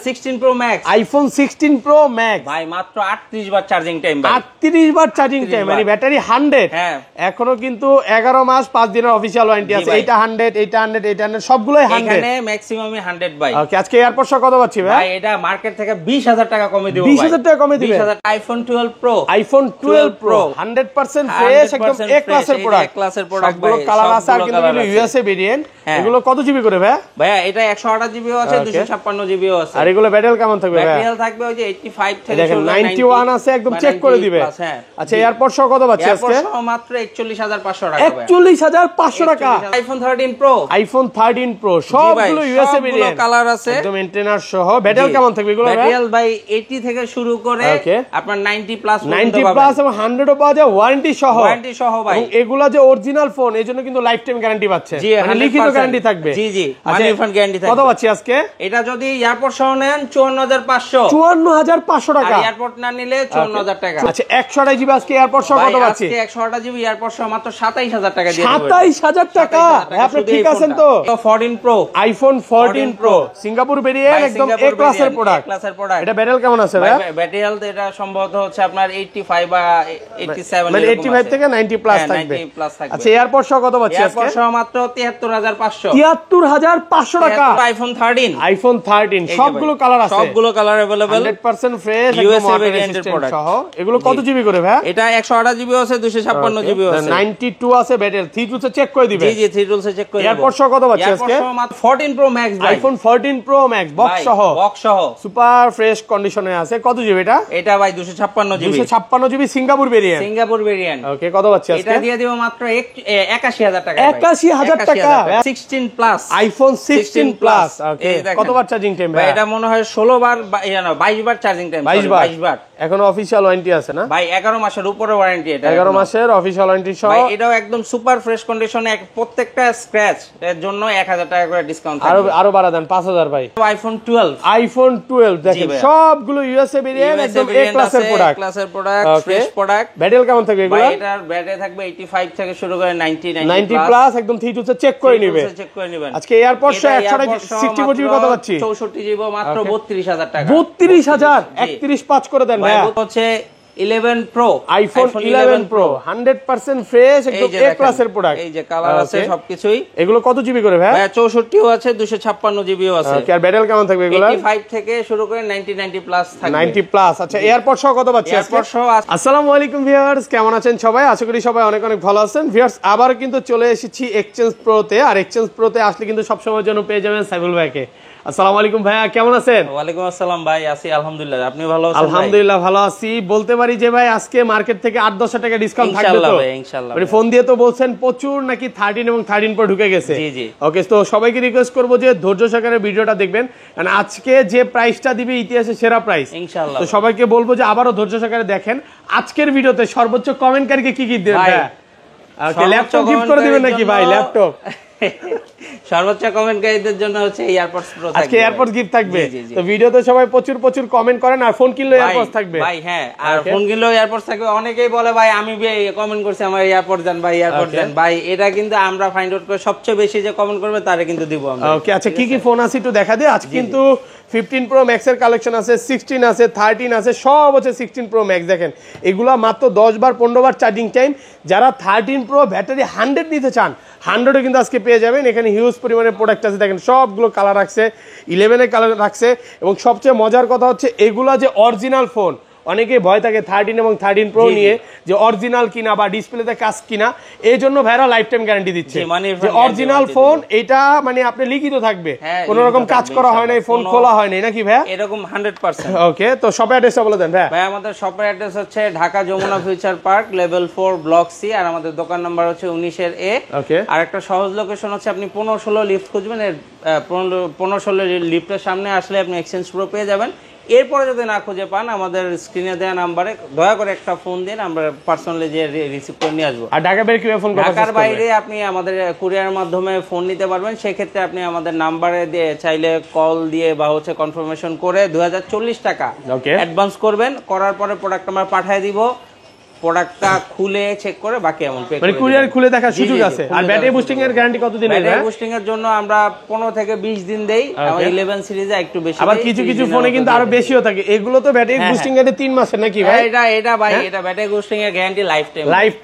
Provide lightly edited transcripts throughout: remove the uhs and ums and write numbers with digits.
16 Pro Max, iPhone 16 Pro Max ভাই মাত্র 38 বার charging time ভাই, 38 বার চার্জিং টাইম, মানে ব্যাটারি 100। হ্যাঁ, এখনো কিন্তু 11 মাস 5 দিনের অফিশিয়াল ওয়ারেন্টি আছে। এইটা 100, এইটা 100, এইটা 100, সবগুলোই 100। এখানে ম্যাক্সিমামই 100 ভাই। ওকে, আজকে এয়ারপোর্ট কত পাচ্ছি ভাই? ভাই এটা মার্কেট থেকে 20000 টাকা কমে দিব ভাই, 20000 টাকা কমে দিবেন। 20000 iPhone 12 Pro, iPhone 12 Pro 100% fresh, একদম এ ক্লাসের প্রোডাক্ট। সবগুলো কালার আছে, আর কিন্তু ইউএসএ ভেরিয়েন্ট। এগুলো কত জিবি করে ভাই? ভাইয়া এটা 128 জিবিও আছে, 256 জিবিও আছে। আর এগুলো ব্যাটারি কেমন থাকবে ভাই? ব্যাটারি থাকবে ওই যে 85 থেকে দেখেন 91 আছে, একদম চেক করে দিবে। আচ্ছা, এয়ারপোর্ট সহ কত পাচ্ছি আজকে? এয়ারপোর্ট সহ মাত্র 41500 টাকা ভাই। 41500 টাকা। iPhone 13 Pro, iPhone 13 Pro সবগুলো ইউএসএ ভেরিয়েন্ট, কালার আছে, একদম এন্টেনার সহ। ব্যাটারি কেমন থাকবে এগুলো ভাই? ব্যাটারি ভাই 80 থেকে শুরু করে আপনার 90 প্লাস 90 প্লাস এবং 100 ও পাওয়া যায় ওয়ারেন্টি সহ। ওয়ারেন্টি সহ ভাই। এবং এগুলা যে অরিজিনাল ফোন, এজন্য কিন্তু লাইফ টাইম গ্যারান্টি পাচ্ছে, মানে লিখিত গ্যারান্টি থাকবে। জি জি, মানে রিফান্ড গ্যারান্টি থাকবে। কত পাচ্ছি আজকে? এটা যদি এয়ারপোর্ট সহ নেন 54500, 54500 টাকা। আর এয়ারপোর্ট না নিলে 54000 টাকা। আচ্ছা, 128 জিবি আজকে এয়ারপোর্ট সহ কত পাচ্ছি? আজকে 128 জিবি এয়ারপোর্ট সহ মাত্র 27000 টাকা দিয়ে দেব। 27000 টাকা। আপনি ঠিক আছেন তো? 14 Pro, iPhone 14 Pro Singapore variant, একদম এ ক্লাসের প্রোডাক্ট। এটা ব্যাটারি কেমন আছে ভাই? ব্যাটারি এটা সম্ভবত হচ্ছে আপনার 85 বা 87, মানে 85 থেকে 90 প্লাস থাকবে। আচ্ছা, এয়ারপোর্ট সহ কত পাচ্ছি আজকে? এয়ারপোর্ট সহ মাত্র 73500, 73500 টাকা। iPhone 13, iPhone 13 সবগুলো কালার আছে, সবগুলো কালার अवेलेबल, 100% ফ্রেশ, ইউএসএ ভেরিয়েন্টের প্রোডাক্ট সহ। এগুলো কত জিবি করে ভাই? এটা 128 জিবি আছে, 256 জিবি আছে, 92 আছে ব্যাটারি। 3 টুলসে চেক করে দিবেন। জি জি, 3 টুলসে চেক করে দিবেন। এয়ারপোর্ট সহ কত পাচ্ছি আজকে? এয়ারপোর্ট সহ মাত্র 14 Pro Max ভাই, iPhone 14 Pro Max বক্স সহ, সুপার ফ্রেশ কন্ডিশনে আছে। কত জিবি এটা? এটা ভাই 256 GB, 256 GB Singapore variant. Singapore variant. Okay, কত পাচ্ছি আজকে? এটা দিয়ে দিব মাত্র 81000 টাকা। 81000 টাকা। 16 প্লাস, iPhone 16 প্লাস। ওকে, কতবার চার্জিং টাইম ভাই? এটা মনে হয় 16 বার, 22 বার চার্জিং টাইম, 22 বার। এখনো অফিশিয়াল ওয়ারেন্টি আছে না ভাই? 11 মাসের উপরে ওয়ারেন্টি এটা, 11 মাসের অফিশিয়াল ওয়ারেন্টি সহ। ভাই এটাও একদম সুপার ফ্রেশ কন্ডিশনে, প্রত্যেকটা স্ক্র্যাচ এর জন্য 1000 টাকা করে ডিসকাউন্ট থাকবে। আরো বাড়া দেন 5000 ভাই। iPhone 12, iPhone 12 দেখেন সবগুলো ইউএসএ ভেরিয়েন্ট, একদম এ ক্লাসের প্রোডাক্ট, ক্লাসের প্রোডাক্ট, ফ্রেশ প্রোডাক্ট। ব্যাটারি কেমন থাকবে এগুলো? ভাই এটার ব্যাটারি থাকবে 85 থেকে শুরু করে 90 প্লাস, একদম 3 টুলসে চেক করে নেবেন। আজকে এয়ারপোর্ট সহ 164 জিবি কত পাচ্ছি? 64 জিবি মাত্র 32000 টাকা। 32000, 31.5 করে দেন ভাই। হচ্ছে 11 Pro, iPhone 11 Pro 100% ফ্রেশ, একদম এ ক্লাসের প্রোডাক্ট। এই যে কালার আছে সবকিছুই। এগুলো কত জিবি করে ভাই? 64ও আছে, 256 জিবিও আছে। আর ব্যাটারি কেমন থাকবে এগুলো? 85 থেকে শুরু করে 90 প্লাস থাকবে। 90 প্লাস। আচ্ছা, এয়ারপোর্ট সহ কত পাচ্ছি আজকে? এয়ারপোর্ট সহ। আসসালামু আলাইকুম ভিউয়ার্স, কেমন আছেন সবাই? আশা করি সবাই অনেক অনেক ভালো আছেন। ভিউয়ার্স, আবার কিন্তু চলে এসেছি এক্সচেঞ্জ প্রোতে। আর এক্সচেঞ্জ প্রোতে আসলে কিন্তু সব সময়ের জন্য পেয়ে যাবেন সাইফুল ভাইকে। আসসালামু আলাইকুম ভাইয়া, কেমন আছেন? ওয়ালাইকুম আসসালাম ভাই, আছি আলহামদুলিল্লাহ। আপনি ভালো আছেন? আলহামদুলিল্লাহ ভালো আছি। বলতে পারি যে ভাই আজকে মার্কেট থেকে 8-10 টাকা ডিসকাউন্ট থাকবে তো? ইনশাআল্লাহ ভাই, ইনশাআল্লাহ। মানে ফোন দিয়ে তো বলছেন প্রচুর নাকি 13 এবং 13 Pro ঢুকে গেছে। জি জি। ওকে, তো সবাইকে রিকোয়েস্ট করব যে ধৈর্য সহকারে ভিডিওটা দেখবেন, কারণ আজকে যে প্রাইসটা দিবে ইতিহাসে সেরা প্রাইস ইনশাআল্লাহ। তো সবাইকে বলবো যে আবারও ধৈর্য সহকারে দেখেন। আজকের ভিডিওতে সর্বোচ্চ কমেন্টকারীকে কি কি দেবেন ভাই? ওকে, ল্যাপটপ গিফট করে দিবেন নাকি ভাই? ল্যাপটপ সর্বোচ্চ কমেন্টকারীদের জন্য হচ্ছে এয়ারপডস প্রো থাকবে। আজকে এয়ারপডস গিফট থাকবে। তো ভিডিওতে সবাই প্রচুর প্রচুর কমেন্ট করেন, আর ফোন কিনলেও এয়ারপডস থাকবে ভাই। হ্যাঁ, আর ফোন কিনলেও এয়ারপডস থাকবে। অনেকেই বলে ভাই আমি কমেন্ট করছি আমার এয়ারপডস দেন ভাই, এয়ারপডস দেন ভাই। এটা কিন্তু আমরা ফাইন্ড আউট করে সবচেয়ে বেশি যে কমেন্ট করবে তারে কিন্তু দিব আমরা। ওকে, আচ্ছা কি কি ফোন আছে একটু দেখা দে। আজ কিন্তু 15 Pro Max এর কালেকশন আছে, 16 আছে, 13 আছে, সব হচ্ছে 16 Pro Max। দেখেন এগুলা মাত্র 10 বার 15 বার চার্জিং টাইম। যারা 13 Pro ব্যাটারি 100 নিতে চান, 100 কিন্তু আজকে পেয়ে যাবেন। এখানে হিউজ পরিমাণে প্রোডাক্ট আছে। দেখেন সবগুলো কালার রাখছে, 11 কালার রাখছে। এবং সবচেয়ে মজার কথা হচ্ছে এগুলা যে অরিজিনাল ফোন। অনেকেই ভয় থাকে 13 এবং 13 Pro নিয়ে যে অরিজিনাল কিনা বা ডিসপ্লেতে কাজ কিনা। এই জন্য ভাইরা লাইফ টাইম গ্যারান্টি দিচ্ছে যে অরিজিনাল ফোন এটা মানে আপনি লিখিত থাকবে, কোনো রকম কাজ করা হয় নাই, ফোন খোলা হয় নাই, নাকি ভাই? এরকম 100%। ওকে, তো শপের অ্যাড্রেসটা বলে দেন ভাই। ভাই আমাদের শপের অ্যাড্রেস হচ্ছে Dhaka Jamuna future park, level 4, block C. আর আমাদের দোকান নাম্বার হচ্ছে 19 এ। ওকে, আর একটা সহজ লোকেশন হচ্ছে আপনি 15-16 লিফট খুঁজবেন। 15-16 লিফটের সামনে আসলে আপনি এক্সচেঞ্জ প্রো পেয়ে যাবেন। এরপরে যদি না খুঁজে পান আমাদের স্ক্রিনে দেওয়া নাম্বারে দয়া করে একটা ফোন দিন, আমরা পার্সোনালি যে রিসিভ করে নিয়ে আসবো। আর ঢাকার বাইরে কিভাবে ফোন করবেন? ঢাকার বাইরে আপনি আমাদের কুরিয়ারের মাধ্যমে ফোন নিতে পারবেন। সেক্ষেত্রে আপনি আমাদের নাম্বারে দিয়ে চাইলে কল দিয়ে বা হচ্ছে কনফার্মেশন করে 2040 টাকা অ্যাডভান্স করবেন। করার পরে প্রোডাক্ট আমরা পাঠিয়ে দিব। প্রোডাক্টটা খুলে চেক করে বাকি অ্যামাউন্ট পে মানে কুরিয়ার খুলে দেখার সুযোগ আছে। আর ব্যাটারি বুস্টিং এর গ্যারান্টি কতদিন? ব্যাটারি বুস্টিং এর জন্য আমরা 15 থেকে 20 দিন দেই। আমার 11 সিরিজে একটু বেশি। আবার কিছু কিছু ফোনে কিন্তু আরো বেশিও থাকে। এগুলো তো ব্যাটারি বুস্টিং এর 3 মাসের নাকি ভাই? এটা ভাই এটা ব্যাটারি বুস্টিং এর গ্যারান্টি লাইফ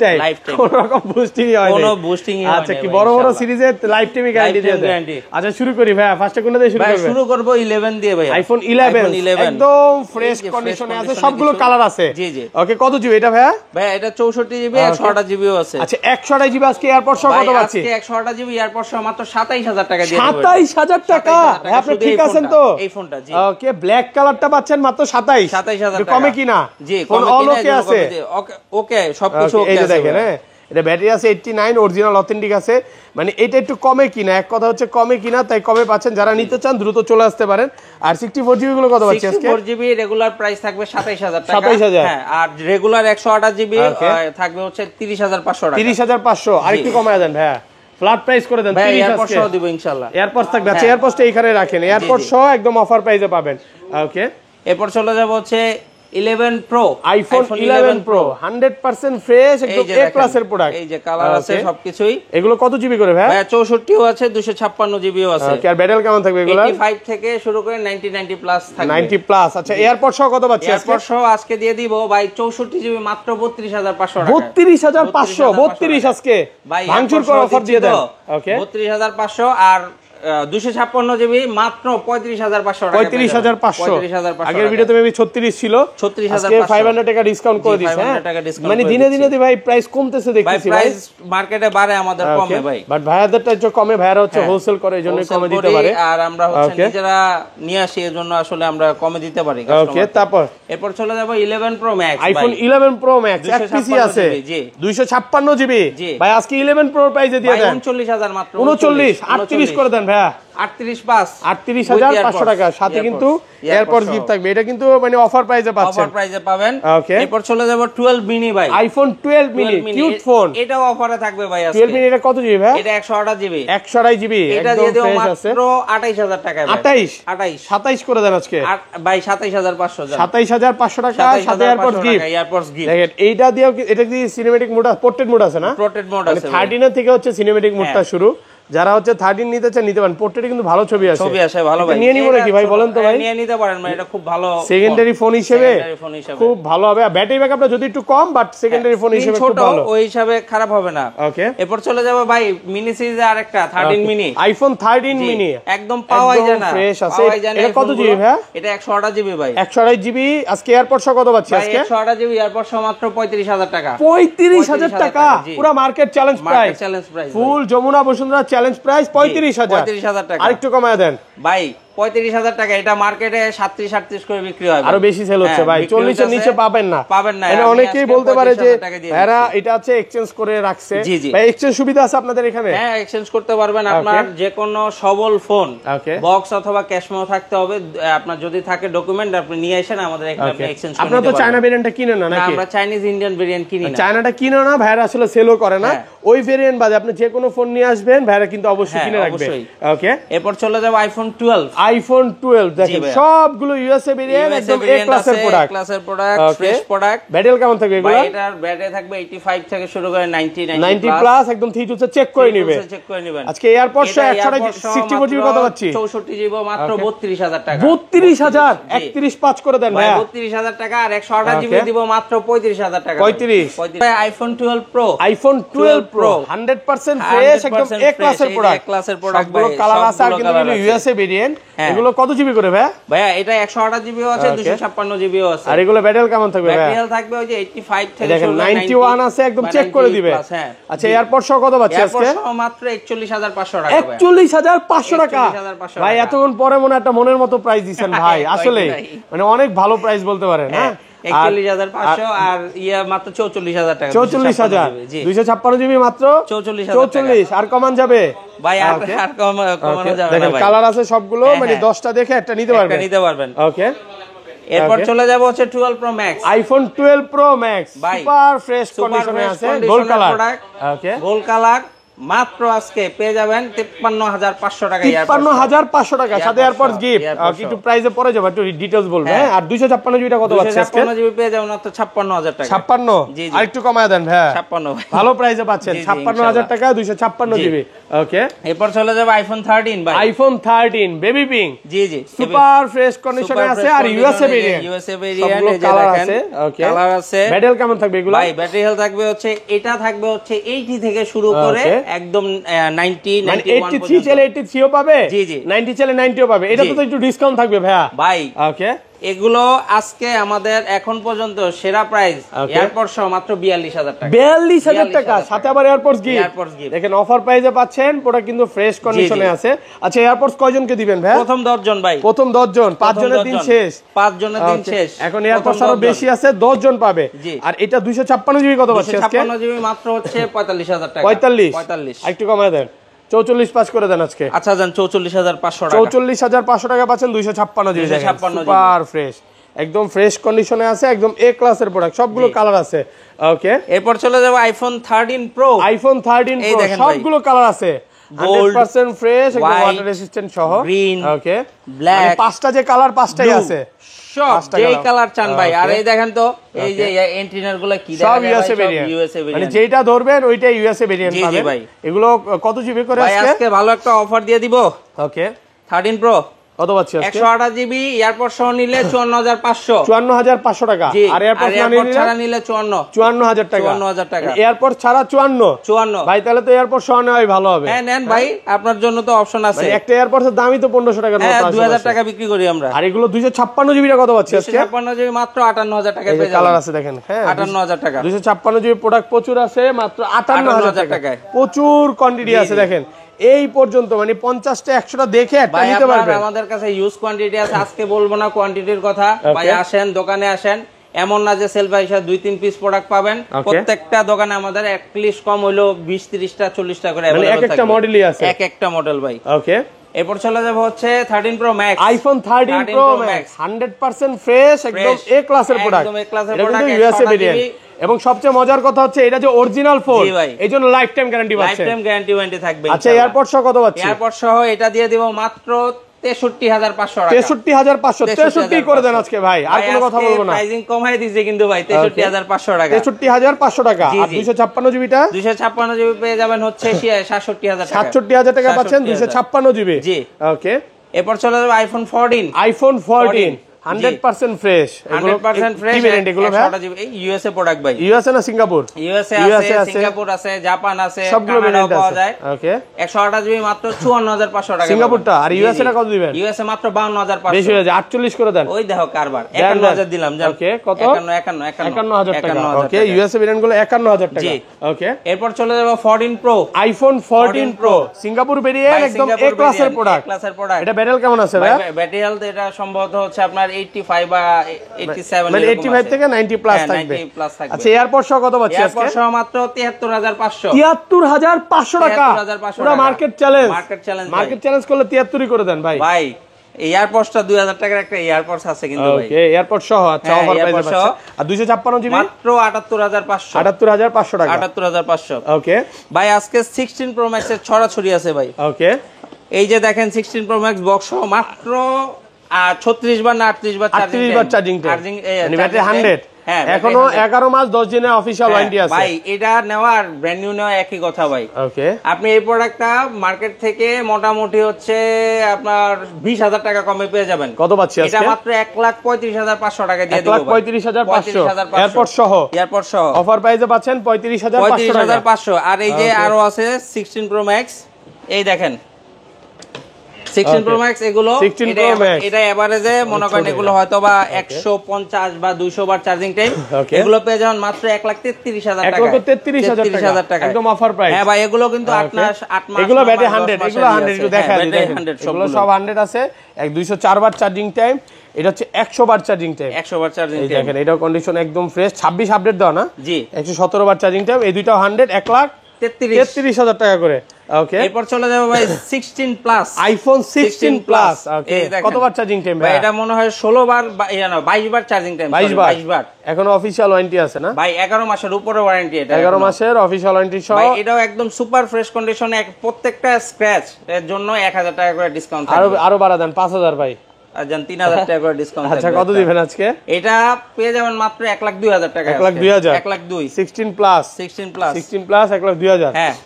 টাইম। কোন রকম বুস্টিংই হয় না। কোনো বুস্টিংই হয় না। আচ্ছা, কি বড় বড় সিরিজে লাইফ টাইমই গ্যারান্টি দিয়ে দেয়। আচ্ছা, শুরু করি ভাই। ফার্স্টে কোনটা দিয়ে শুরু করব? শুরু করব 11 দিয়ে ভাই। আইফোন 11 একদম ফ্রেশ কন্ডিশনে আছে, সবগুলো কালার আছে। জি জি। ওকে, কত জিবি এটা ভাই? ভাই এটা 64 জিবি 128 জিবিও আছে। আচ্ছা, 128 জিবি আজকে এয়ারপোর্ট সহ কত পাচ্ছি? আজকে 128 জিবি এয়ারপোর্ট সহ মাত্র 27000 টাকা দিয়ে দেব। 27000 টাকা? আপনি ঠিক আছেন তো? এই ফোনটা জি। ওকে, ব্ল্যাক কালারটা পাচ্ছেন মাত্র 27000 টাকা। কমে কিনা? জি, ফোন অল ওকে আছে। ওকে, সবকিছু ওকে আছে। এই যে দেখেন, হ্যাঁ, এটা ব্যাটারি আছে 89, অরিজিনাল অথেন্টিক আছে। মানে এটা একটু কমে কিনা, এক কথা হচ্ছে কমে কিনা, তাই কমে পাচ্ছেন। যারা নিতে চান দ্রুত চলে আসতে পারেন। আর 64 জিবি গুলো কত পাচ্ছি আজকে? 64 জিবি রেগুলার প্রাইস থাকবে 27000 টাকা। 27000। হ্যাঁ, আর রেগুলার 128 জিবি থাকবে হচ্ছে 30500 টাকা। 30500। আর একটু কমায় দেন ভাই, ফ্ল্যাট প্রাইস করে দেন। 30 এয়ারপোর্ট সহ দিব ইনশাআল্লাহ। এয়ারপোর্ট থাকবে। আচ্ছা, এয়ারপোর্টটা এইখানে রাখেন, এয়ারপোর্ট সহ একদম অফার প্রাইসে পাবেন। ওকে, এরপর চলে যাব হচ্ছে 11 প্রো। আইফোন 11 প্রো 100% ফ্রেশ, একদম এ ক্লাসের প্রোডাক্ট। এই যে কালার আছে সবকিছুই। এগুলো কত জিবি করে ভাই? 64ও আছে, 256 জিবিও আছে। ওকে, আর ব্যাটারি কেমন থাকবে এগুলো? 85 থেকে শুরু করে 90 প্লাস থাকবে। 90 প্লাস। আচ্ছা, এয়ারপোর্ট সহ কত পাচ্ছি আজকে? এয়ারপোর্ট সহ আজকে দিয়ে দিব ভাই 64 জিবি মাত্র 32500 টাকা। 32500? 32 আজকে ভাঙচুর করে অফার দিয়ে দেন। ওকে, 32500 আর 256 জিবি মাত্র 35500 টাকা। 35500। আগের ভিডিওতে মেবি 36 ছিল, 36500। আজকে 500 টাকা ডিসকাউন্ট করে দিয়েছে। মানে দিনে দিনে ভাই প্রাইস কমতেছে দেখতেছি ভাই। প্রাইস মার্কেটে বাড়ে, আমাদের কমে ভাই। বাট ভাইয়াদেরটা একটু কমে, ভাইয়ারা হচ্ছে হোলসেল করে, এজন্য কমে দিতে পারে। আর আমরা হচ্ছে নিজেরা নিয়ে আসি, এজন্য আসলে আমরা কমে দিতে পারি। ওকে, তারপর এরপর চলে যাব 11 pro max. IPhone 11 pro max এক পিসি আছে 256 জিবি। ভাই আজকে 11 প্রো প্রাইসে দিয়ে দেন 39000 মাত্র। 39 38 করে দেন ভাইয়া। 38500 টাকা, সাথে কিন্তু এয়ারপোর্ট গিফট থাকবে। এটা কিন্তু মানে অফার প্রাইসে পাচ্ছেন। অফার প্রাইসে পাবেন। ওকে, এরপর চলে যাব 12 মিনি ভাই। IPhone 12 mini cute phone. এটাও অফারে থাকবে ভাই আজকে। 12 মিনি এটা কত জিবি ভাই? এটা 128 জিবি। 128 জিবি এটা দিয়ে দেব মাত্র 28000 টাকা ভাই। 27 করে দেন আজকে ভাই। 27500 27500 টাকা, সাথে এয়ারপোর্টস গিফট। দেখেন এইটা দিয়েও, এটা কি সিনেমেটিক মোড আছে, পোর্ট্রেট মোড আছে না? পোর্ট্রেট মোড আছে। 13 থেকে হচ্ছে সিনেমেটিক মোডটা শুরু। যারা হচ্ছে 13 নিতে চান নিতে পারেন। পোর্ট্রেটে কিন্তু ভালো ছবি আসে। ভালো ভাই। নিয়ে নিব নাকি ভাই বলেন তো ভাই? নিয়ে নিতে পারেন ভাই, এটা খুব ভালো সেকেন্ডারি ফোন হিসেবে খুব ভালো হবে। ব্যাটারি ব্যাকআপটা যদি একটু কম, বাট সেকেন্ডারি ফোন হিসেবে খুব ভালো, ওই হিসাবে খারাপ হবে না। ওকে, এরপর চলে যাব ভাই মিনি সিরিজে আরেকটা 13 মিনি। আইফোন 13 মিনি একদম পাওয়াই যায় না, ফ্রেশ আছে। এটা কত জিবি ভাই? এটা 128 জিবি ভাই। 128 জিবি। আজকে এয়ারপোর্ট সহ কত পাচ্ছি আজকে? 128 জিবি এয়ারপোর্ট সহ মাত্র 35000 টাকা। 35000 টাকা পুরো মার্কেট চ্যালেঞ্জ প্রাইস। ফুল যমুনা বসুন্ধরা চ্যালেঞ্জ প্রাইস 35000 টাকা। আরেকটু কমায় দেন ভাই। 35000 টাকা। এটা মার্কেটে 37 করে বিক্রি হয়, আরো বেশি সেল হচ্ছে ভাই। 40 এর নিচে পাবেন না। মানে অনেকেই বলতে পারে যে এরা এটা আছে এক্সচেঞ্জ করে রাখছে। ভাই এক্সচেঞ্জ সুবিধা আছে আপনাদের এখানে? হ্যাঁ, এক্সচেঞ্জ করতে পারবেন। আপনার যে কোনো সবল ফোন বক্স অথবা ক্যাশ মেমো থাকতে হবে। আপনার যদি থাকে ডকুমেন্ট আপনি নিয়ে আসেন আমাদের এখানে, আপনি এক্সচেঞ্জ করতে পারবেন। আপনারা তো চায়না ভেরিয়েন্টটা কিনেন না নাকি? আমরা চাইনিজ ইন্ডিয়ান ভেরিয়েন্ট কিনি না। চায়নাটা কিনো না ভাইরা, আসলে সেলও করে না। ওই ভেরিয়েন্ট বাদে আপনি যে কোনো ফোন নিয়ে আসবেন, ভাইরা কিন্তু অবশ্যই কিনে রাখবেন। ওকে, এরপর চলে যাব আইফোন 12। আইফোন 12 দেখেন সবগুলো ইউএসএ ভেরিয়েন্ট, একদম এ ক্লাসের প্রোডাক্ট। Fresh product. ব্যাটারি কেমন থাকবে এগুলো? এটার ব্যাটারি থাকবে 85 থেকে শুরু করে 90 প্লাস, একদম ঠিক হচ্ছে চেক করে নেবেন। আজকে এয়ারপোর্ট 164 জিবি কত পাচ্ছি? 64 জিবি মাত্র 32000 টাকা। 32000 31.5 করে দেন ভাই। 32000 টাকা। আর 128 জিবি দিব মাত্র 35000 টাকা। 35 iPhone 12 pro. IPhone 12 pro 100% fresh, একদম এ ক্লাসের প্রোডাক্ট। সবগুলো কালার আছে, আর কিন্তু এগুলো ইউএসএ ভেরিয়েন্ট। এগুলো কত জিবি করে ভাই? ভাইয়া এটা 128 জিবিও আছে, 256 জিবিও আছে। আর এগুলো ব্যাটারি কেমন থাকবে ভাই? ব্যাটারি থাকবে ওই যে 85 থেকে দেখেন 91 আছে, একদম চেক করে দিবে। আচ্ছা, এয়ারপোর্ট সহ কত পাচ্ছি আজকে? এয়ারপোর্ট সহ মাত্র 41500 টাকা। 41500 টাকা ভাই। এতক্ষণ পরে মনে একটা মনের মতো প্রাইস দিবেন ভাই। আসলে মানে অনেক ভালো প্রাইস বলতে পারেন। হ্যাঁ, 41500 আর ইয়া মাত্র 44000 টাকা। 44000 256 জিবি মাত্র 44। আর কমান যাবে ভাই? আর কমানো যাবে না ভাই। কালার আছে সবগুলো, মানে 10টা দেখে একটা নিতে পারবেন। ওকে, এরপর চলে যাব হচ্ছে 12 pro max. IPhone 12 pro max super fresh কন্ডিশনে আছে, গোল্ড কালার। ওকে, গোল্ড কালার মাত্র আজকে পেয়ে যাবেন 53,500 টাকা। 53,500 টাকা সাথে এয়ারপডস গিফট। একটু প্রাইসে পরে যাবে, একটু ডিটেইলস বলবেন। হ্যাঁ, আর 256 জিবিটা কত পাচ্ছেন আজকে? 256 জিবি পেয়ে যাবেন মাত্র 56,000 টাকা। 56 আরেকটু কমায় দেন ভাই। 56 ভালো প্রাইসে পাচ্ছেন 56,000 টাকা 256 জিবি। ওকে, এরপর চলে যাবে আইফোন 13 ভাই। IPhone 13 baby pink. জি সুপার ফ্রেশ কন্ডিশনে আছে আর ইউএসএ ভেরিয়েন্ট। ইউএসএ ভেরিয়েন্ট এই যে কালার দেখেন, আছে। ওকে, কালার আছে। ব্যাটারি কেমন থাকবে এগুলো? ভাই ব্যাটারি হেলথ থাকবে হচ্ছে, এটা থাকবে হচ্ছে 80 থেকে শুরু করে একদম 90 91 83 চলে 83 ও পাবে। জি 90 চলে 90 ও পাবে। এটা তো একটু ডিসকাউন্ট থাকবে ভাইয়া। ভাই ওকে, এগুলো আজকে আমাদের এখন পর্যন্ত সেরা প্রাইস এয়ারপড সহ মাত্র 42,000 টাকা। 42,000 টাকা সাথে আবার এয়ারপডস গিফট। দেখেন অফার প্রাইসে পাচ্ছেন, পুরো কিন্তু ফ্রেশ কন্ডিশনে আছে। আচ্ছা, এয়ারপডস কয়জনকে দিবেন ভাই? প্রথম 10 জন ভাই। প্রথম 10 জন, 5 জনের দিন শেষ। 5 জনের দিন শেষ। এখন এয়ারপডস আরো বেশি আছে, 10 জন পাবে। আর এটা 256 জিবি কত পাচ্ছে আজকে? 256 জিবি মাত্র হচ্ছে 45,000 টাকা। 45 একটু কমায় দেন, 44 পাস করে দেন আজকে। আচ্ছা যান 44,500 টাকা। 44,500 টাকা পাচ্ছেন 256 জিবি। সুপার ফ্রেশ, একদম ফ্রেশ কন্ডিশনে আছে, একদম এ ক্লাসের প্রোডাক্ট, সবগুলো কালার আছে। ওকে, এরপর চলে যাবে আইফোন 13 প্রো। আইফোন 13 প্রো সবগুলো কালার আছে, 100% ফ্রেশ, একদম ওয়াটার রেজিস্ট্যান্ট সহ। গ্রিন, ওকে, ব্ল্যাক, পাঁচটা যে কালার পাঁচটাই আছে, সব যেই কালার চান ভাই। আর এই দেখেন তো এই যে এন্টিনার গুলো কি দেখা যায়, ইউএসএ ভেরিয়েন্ট, মানে যেটা ধরবেন ওইটাই ইউএসএ ভেরিয়েন্ট পাবেন ভাই। এগুলো কত জিবি করে আজকে? আজকে ভালো একটা অফার দিয়ে দিব। ওকে, 13 প্রো কত পাচ্ছি আজকে? 128 জিবি এয়ারপড সহ নিলে 54,500। 54,500 টাকা। আর এয়ারপড ছাড়া নিলে 54,000 টাকা। 54,000 টাকা। এয়ারপড ছাড়া 54 ভাই, তাহলে তো এয়ারপড সহ নেওয়াই ভালো হবে। হ্যাঁ নেন ভাই, আপনার জন্য তো অপশন আছে। একটা এয়ারপডের দামই তো 1500 টাকার মতো আছে। 2000 টাকা বিক্রি করি আমরা। আর এগুলো 256 জিবিটা কত পাচ্ছি আজকে? 256 জিবি মাত্র 58,000 টাকা পেয়ে যাবেন। কালার আছে দেখেন। হ্যাঁ, 58,000 টাকা। 256 জিবি প্রোডাক্ট প্রচুর আছে, মাত্র 58,000 টাকায় প্রচুর কোয়ান্টিটি আছে। দেখেন এই পর্যন্ত মানে 50টা 100টা দেখে একটা নিতে পারবেন। আমাদের কাছে ইউজ কোয়ান্টিটি আছে, আজকে বলবো না কোয়ান্টিটির কথা। ভাই আসেন, দোকানে আসেন, এমন না যে সেল পয়সা 2-3 পিস প্রোডাক্ট পাবেন। প্রত্যেকটা দোকানে আমাদের অ্যাটলিস্ট কম হইলো 20-30টা 40টা করে अवेलेबल থাকে। একটা মডেলই আছে, একটা মডেল ভাই। ওকে, এরপর চলে যাব হচ্ছে 13 pro max. IPhone 13 pro max 100% fresh, একদম এ ক্লাসের প্রোডাক্ট। একদম এ ক্লাসের প্রোডাক্ট, ইউএসএ ভেরিয়েন্ট। এবং সবচেয়ে মজার কথা হচ্ছে এটা যে অরিজিনাল ফোন, এইজন্য লাইফ টাইম গ্যারান্টি পাচ্ছেন। লাইফ টাইম গ্যারান্টি ওয়ারেন্টি থাকবে। আচ্ছা, এয়ারপড সহ কত পাচ্ছেন? এয়ারপড সহ এটা দিয়ে দিব মাত্র 63,500 টাকা। 63,500 63 করে দেন আজকে ভাই, আর কোনো কথা বলবো না। প্রাইসিং কমাই দিয়েছে কিন্তু ভাই, 63,500 টাকা। 63,500 টাকা। আর 256 জিবিটা 256 জিবি পেয়ে যাবেন হচ্ছে 67,000 টাকা। 67,000 টাকা পাচ্ছেন 256 জিবি। জি, ওকে। এরপর চলে যাবে আইফোন 14। IPhone 14 100% fresh. 100% ফ্রেশ। কি ভেরিয়েন্ট এগুলো ভাই? এই ইউএসএ প্রোডাক্ট ভাই। ইউএসএ না সিঙ্গাপুর? ইউএসএ আছে, সিঙ্গাপুর আছে, জাপান আছে, সবগুলো ভেরিয়েন্ট পাওয়া যায়। ওকে, 128 জিবি মাত্র 54,500 টাকা সিঙ্গাপুরটা। আর ইউএসএ টা কত দিবেন? ইউএসএ মাত্র 52,500। বেশি হয়ে যায়, 48 করে দেন। ওই দেখো কারবার 51,000 দিলাম জান। ওকে, কত? 51,000 টাকা। ওকে, ইউএসএ ভেরিয়েন্ট গুলো 51,000 টাকা। ওকে, এরপর চলে যাব 14 pro. IPhone 14 pro Singapore variant, একদম এ ক্লাসের প্রোডাক্ট। এটা ব্যাটারি কেমন আছে ভাই? ব্যাটারি হেলথ এটা সম্ভবত হচ্ছে আপনার 85 বা 87, মানে 85 থেকে 90 প্লাস থাকবে। আচ্ছা, এয়ারপড সহ কত পাচ্ছি আজকে? এয়ারপড সহ মাত্র 73,500। 73,500 টাকা। পুরো মার্কেট চ্যালেঞ্জ। মার্কেট চ্যালেঞ্জ করলে 73 করে দেন ভাই। ভাই এয়ারপডসটা 2000 টাকার একটা এয়ারপডস আছে কিন্তু ভাই। ওকে, এয়ারপড সহ। আচ্ছা, অফার প্রাইসে পাচ্ছেন। আর 256 জিবি মাত্র 78,500। 78,500 টাকা। 78,500। ওকে ভাই আজকে 16 প্রো ম্যাক্স এর ছড়াছড়ি আছে ভাই। ওকে, এই যে দেখেন 16 প্রো ম্যাক্স বক্স সহ মাত্র 36 বার না 38 বার চার্জিং টাইম, মানে ব্যাটারি 100। হ্যাঁ, এখনো 11 মাস 10 দিনের অফিশিয়াল ওয়ারেন্টি আছে ভাই। এটা নেওয়া আর ব্র্যান্ড নিউ নেওয়া একই কথা ভাই। ওকে, আপনি এই প্রোডাক্টটা মার্কেট থেকে মোটামুটি হচ্ছে আপনার 20,000 টাকা কমে পেয়ে যাবেন। কত পাচ্ছি আজকে? এটা মাত্র 1,35,500 টাকা দিয়ে দেব। 1,35,500 এয়ারপড সহ। এয়ারপড সহ অফার প্রাইসে পাচ্ছেন 35,500 টাকা। আর এই যে আরো আছে 16 প্রো ম্যাক্স, এই দেখেন 16 প্রো ম্যাক্স। এগুলো এটা এভারেজে মনে করেন এগুলো হয়তো বা 150 বা 200 বার চার্জিং টাইম। এগুলো পেয়ে যাবেন মাত্র 1,33,000 টাকা। 1,33,000 টাকা একদম অফার প্রাইস। হ্যাঁ ভাই, এগুলো কিন্তু 8 মাস এগুলো ব্যাটারি 100, এগুলো 100 একটু দেখা দিই। এগুলো সব 100 আছে। 204 বার চার্জিং টাইম। এটা হচ্ছে 100 বার চার্জিং টাইম। 100 বার চার্জিং টাইম। দেখেন এটাও কন্ডিশন একদম ফ্রেশ। 26 আপডেট দাও না? জি। 117 বার চার্জিং টাইম। এই দুইটাও 100, 1,33,000 টাকা করে। ওকে এরপর চলে যাবো ভাই 16 প্লাস আইফোন 16 প্লাস ওকে এই দেখেন। কতবার চার্জিং টাইম ভাই এটা মনে হয় 16 বার বা 22 বার চার্জিং টাইম 22 বার এখনো অফিশিয়াল ওয়ারেন্টি আছে না ভাই 11 মাসের উপরে ওয়ারেন্টি এটা 11 মাসের অফিশিয়াল ওয়ারেন্টি সহ ভাই এটাও একদম সুপার ফ্রেশ কন্ডিশনে প্রত্যেকটা স্ক্র্যাচ এর জন্য 1000 টাকা করে ডিসকাউন্ট থাকবে আরো বাড়া দেন 5000 ভাই আর জান 3000 টাকা করে ডিসকাউন্ট আচ্ছা কত দিবেন আজকে এটা পেয়ে যাবেন মাত্র 1,02,000 টাকা 1,02,000 1,02,000 16 প্লাস 16 প্লাস 16 প্লাস 1,02,000 হ্যাঁ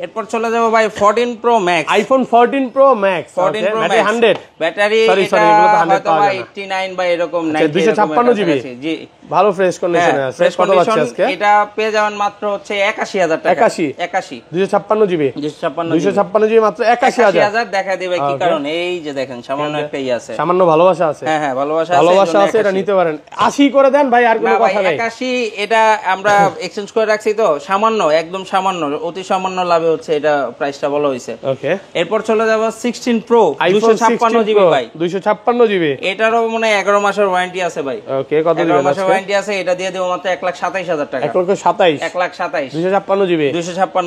এরপর চলে যাবো ভাই 14 pro max iPhone 14 pro max 14 pro battery 100 battery Sorry, এটা এগুলো তো 100 হয়তো পাওয়া বা যায় না। 89 বা এরকম 90 256 জিবি জি ভালো ফ্রেশ কন্ডিশনে আছে ফ্রেশ কত পাচ্ছি আজকে এটা পেয়ে যাবেন মাত্র হচ্ছে 81000 টাকা 81 256 জিবি 256 জিবি মাত্র 81000 81000 দেখা দিবে কি কারণ এই যে দেখেন সামান্য একটা আছে সামান্য ভালোবাসা আছে হ্যাঁ হ্যাঁ ভালোবাসা আছে এটা নিতে পারেন 80 করে দেন ভাই আর কোনো না ভাই কথা নাই 81 এটা আমরা এক্সচেঞ্জ করে রাখছি তো সামান্য একদম সামান্য অতি সামান্য লাভে হচ্ছে এটা প্রাইসটা বলা হইছে ওকে এরপর চলে যাব 16 প্রো আইফোন 256 জিবি ভাই 256 জিবি এটারও মনে হয় 11 মাসের ওয়ারেন্টি আছে ভাই ওকে কত 11 দিবেন মাসের আজকে ওয়ারেন্টি আছে এটা দিয়ে দেব মাত্র 1,27,000 টাকা 1,27,000 1,27,000 256 জিবি 256